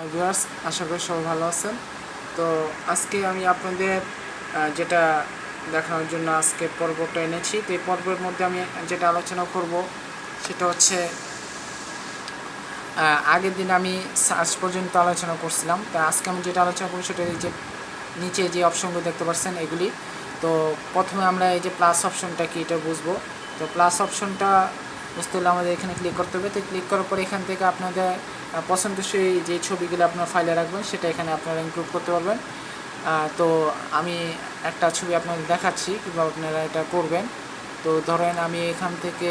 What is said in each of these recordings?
Viewers, আশা করি সবাই ভালো আছেন। তো আজকে আমি আপনাদের যেটা দেখানোর জন্য আজকে পর্বটা এনেছি। তো এই পর্বের মধ্যে আমি যেটা আলোচনা করব সেটা হচ্ছে আগের দিন আমি সার্চ পর্যন্ত আলোচনা করছিলাম। তো আজকে আমি যেটা আলোচনা করব সেটা এই যে নিচে যে অপশনগুলো দেখতে পাচ্ছেন এগুলি। তো প্রথমে আমরা এই যে প্লাস অপশনটা কি এটা বুঝবো। তো প্লাস অপশনটা বুঝতে হলে আমাদের এখানে ক্লিক করতে হবে। তো ক্লিক করার পর এখান থেকে আপনাদের পছন্দসই যে ছবিগুলো আপনার ফাইলে রাখবেন সেটা এখানে আপনারা ইনক্লুড করতে পারবেন। তো আমি একটা ছবি আপনাদের দেখাচ্ছি কীভাবে আপনারা এটা করবেন। তো ধরেন আমি এখান থেকে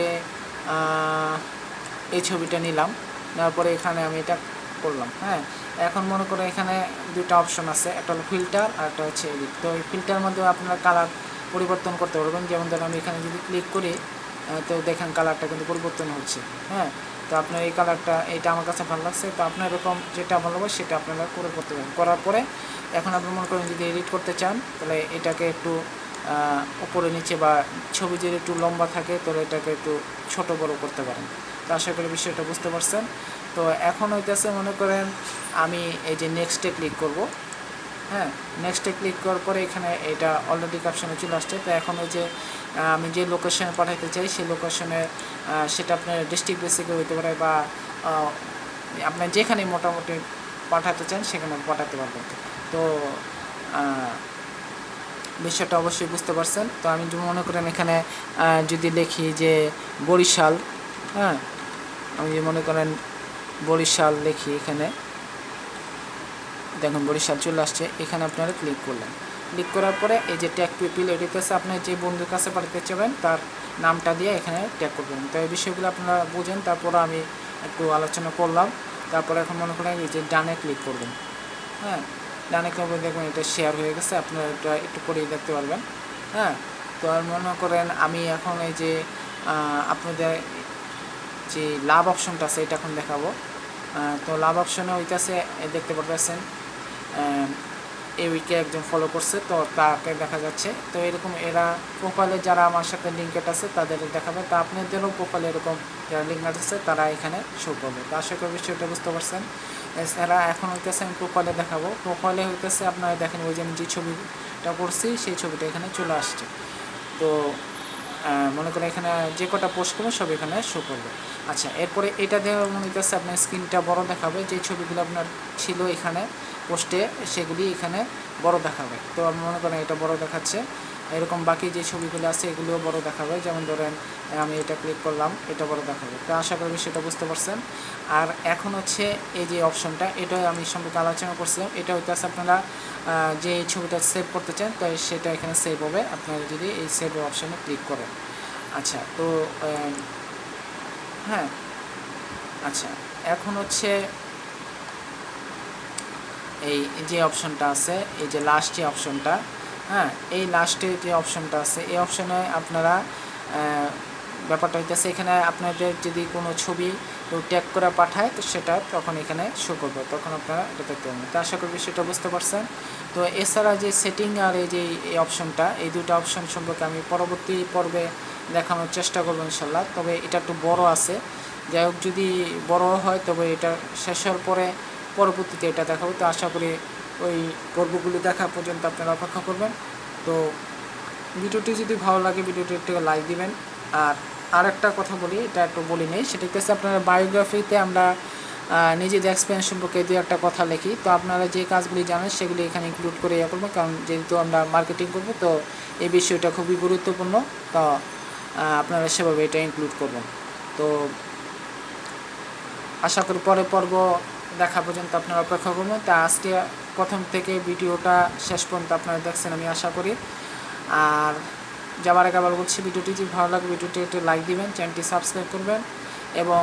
এই ছবিটা নিলাম, নেওয়ার পরে এখানে আমি এটা করলাম। হ্যাঁ, এখন মনে করো এখানে দুটো অপশন আছে, একটা হলো ফিল্টার আর একটা হচ্ছে এডিট। তো এই ফিল্টারের মধ্যে আপনারা কালার পরিবর্তন করতে পারবেন। যেমন ধরুন আমি এখানে যদি ক্লিক করি তো দেখেন কালারটা কিন্তু পরিবর্তন হচ্ছে। হ্যাঁ, তো আপনার এই কালারটা এটা আমার কাছে ভালো লাগছে। তো আপনার এরকম যেটা ভালো লাগবে সেটা আপনারা করতে পারেন। করার পরে এখন আপনি মনে করেন যদি এডিট করতে চান তাহলে এটাকে একটু উপরে নিচে বা ছবি যদি একটু লম্বা থাকে তাহলে এটাকে একটু ছোট বড় করতে পারেন। তো আশা করি বিষয়টা বুঝতে পারছেন। তো এখন হইতেছে মনে করেন আমি এই যে নেক্সটে ক্লিক করব। হ্যাঁ, নেক্সটে ক্লিক করার পরে এখানে এটা অলরেডি ক্যাপশনে চলে আসছে। তো এখন ওই যে আমি যে লোকেশনে পাঠাতে চাই সেই লোকেশনে সেটা আপনার ডিস্ট্রিক্ট বেসিকে হইতে পারে বা আপনার যেখানে মোটামুটি পাঠাতে চান সেখানে পাঠাতে পারবেন। তো বিষয়টা অবশ্যই বুঝতে পারছেন। তো আমি মনে করেন এখানে যদি লিখি যে বরিশাল, হ্যাঁ, আমি মনে করেন বরিশাল লিখি, এখানে দেখুন বরিশাল চলে আসছে। এখানে আপনারা ক্লিক করলেন। ক্লিক করার পরে এই যে ট্যাগ পিপল এডিটেছে আপনার যে বন্ধুর কাছে পাঠাতে চাবেন তার নামটা দিয়ে এখানে ট্যাগ করবেন। তো এই বিষয়গুলো আপনারা বুঝেন, তারপর আমি একটু আলোচনা করলাম। তারপরে এখন মনে করেন এই যে ডানে ক্লিক করবেন। হ্যাঁ, ডানে ক্লিক করে দেখবেন এটা শেয়ার হয়ে গেছে, আপনারা এটা একটু পরেই দেখতে পারবেন। হ্যাঁ, তো আর মনে করেন আমি এখন এই যে আপনাদের যে লাভ অপশনটা আছে এটা এখন দেখাবো। তো লাভ অপশনে হইতেছে দেখতে পাচ্ছেন এই উইকে একজন ফলো করছে, তো তাকে দেখা যাচ্ছে। তো এরকম এরা প্রোফাইলে যারা আমার সাথে লিঙ্কেড আছে তাদের দেখাবে। তো আপনাদেরও প্রোফাইলে এরকম যারা লিঙ্কেড আছে তারা এখানে শো করবে। তো আশা করি বিষয়টা বুঝতে পারছেন। এছাড়া এখন হইতেছে আমি প্রোফাইলে দেখাবো। প্রোফাইলে হইতেছে আপনারা দেখেন ওই যে আমি যে ছবিটা করছি সেই ছবিটা এখানে চলে আসছে। তো মনে করেন এখানে যে কটা পোস্ট করবে সব এখানে শো করবে। আচ্ছা, এরপরে এটা দেওয়া মনে হইতেছে আপনার স্ক্রিনটা বড় দেখাবে, যে ছবিগুলো আপনার ছিল এখানে পোস্টে সেগুলি এখানে বড় দেখাবে। তো আমি মনে করেন এটা বড় দেখাচ্ছে। এরকম বাকি যে ছবিগুলো আছে এগুলিও বড় দেখাবে। যেমন ধরেন আমি এটা ক্লিক করলাম, এটা বড় দেখাবে। তো আশা করি সেটা বুঝতে পারছেন। আর এখন হচ্ছে এই যে অপশনটা, এটা আমি সম্পর্কে আলোচনা করছিলাম। এটা হইতেছে আপনারা যে ছবিটা সেভ করতে চান তো সেটা এখানে সেভ হবে আপনারা যদি এই সেভ অপশনে ক্লিক করেন। আচ্ছা, তো হ্যাঁ, আচ্ছা, এখন হচ্ছে এই যে অপশনটা আছে, এই যে লাস্ট যে অপশনটা, হ্যাঁ, এই লাস্টে যে অপশনটা আছে এই অপশনে আপনারা ব্যাপারটা হইতেছে এখানে আপনাদের যদি কোনো ছবি কেউ ট্যাগ করে পাঠায় তো সেটা তখন এখানে শো করবে, তখন আপনারা এটা দেখতে পাবেন। তো আশা করি সেটা বুঝতে পারছেন। তো এছাড়া যে সেটিং আর এই যে এই অপশনটা, এই দুটো অপশন সম্পর্কে আমি পরবর্তী পর্বে দেখানোর চেষ্টা করবো ইনশাল্লাহ। তবে এটা একটু বড় আছে, যাই হোক যদি বড় হয় তবে এটা শেষ হওয়ার পরে পরবর্তীতে এটা দেখাবো। তো আশা করি ওই পর্বগুলি দেখা পর্যন্ত আপনারা অপেক্ষা করবেন। তো ভিডিওটি যদি ভালো লাগে ভিডিওটি একটু লাইক দিবেন। আর একটা কথা বলি, এটা একটু বলি নেই, সেটা হচ্ছে আপনারা বায়োগ্রাফিতে আমরা নিজেদের এক্সপিরিয়েন্স সম্পর্কে দু একটা কথা লিখি। তো আপনারা যে কাজগুলি জানেন সেগুলি এখানে ইনক্লুড করে করবো, কারণ যেহেতু আমরা মার্কেটিং করবো তো এই বিষয়টা খুবই গুরুত্বপূর্ণ। তো আপনারা সেভাবে এটা ইনক্লুড করবেন। তো আশা করি পরের পর্ব দেখা পর্যন্ত আপনারা অপেক্ষা করবেন। তা আজকে প্রথম থেকে ভিডিওটা শেষ পর্যন্ত আপনারা দেখছেন আমি আশা করি। আর যাবার আগে আবার বলছি, ভিডিওটি যদি ভালো লাগে ভিডিওটি একটু লাইক দিবেন, চ্যানেলটি সাবস্ক্রাইব করবেন এবং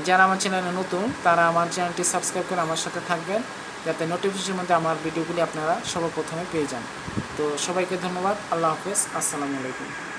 যারা আমার চ্যানেলে নতুন তারা আমার চ্যানেলটি সাবস্ক্রাইব করে আমার সাথে থাকবেন, যাতে নোটিফিকেশনের মধ্যে আমার ভিডিওগুলি আপনারা সর্বপ্রথমে পেয়ে যান। তো সবাইকে ধন্যবাদ। আল্লাহ হাফেজ। আসসালামু আলাইকুম।